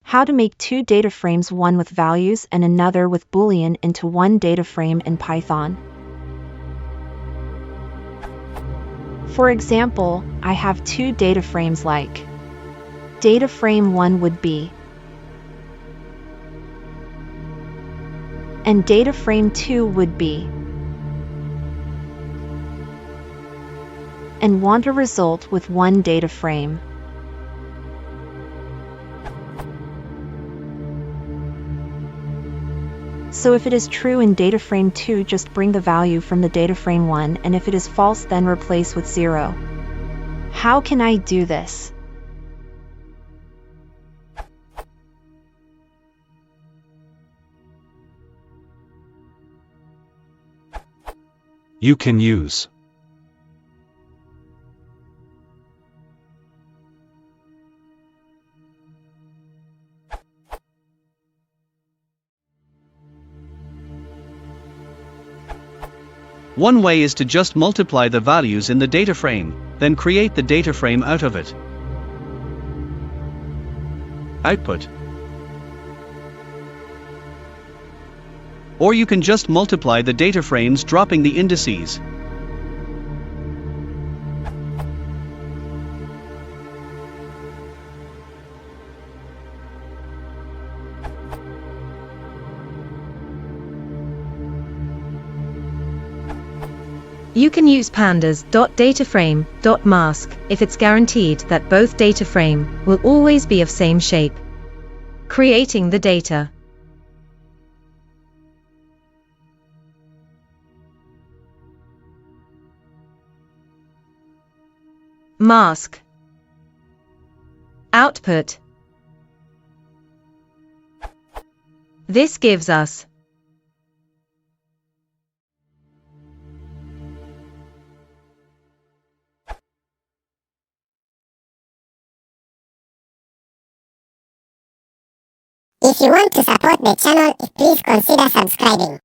How to make two data frames, one with values and another with Boolean, into one data frame in Python. For example, I have two data frames like data frame 1 would be and data frame 2 would be, and want a result with one data frame. So if it is true in data frame 2, just bring the value from the data frame 1, and if it is false, then replace with 0. How can I do this? You can use One way is to just multiply the values in the data frame, then create the data frame out of it. Output. Or you can just multiply the data frames, dropping the indices. You can use pandas.dataframe.mask if it's guaranteed that both data frame will always be of same shape. Creating the data. Mask. Output. This gives us If you want to support the channel, please consider subscribing.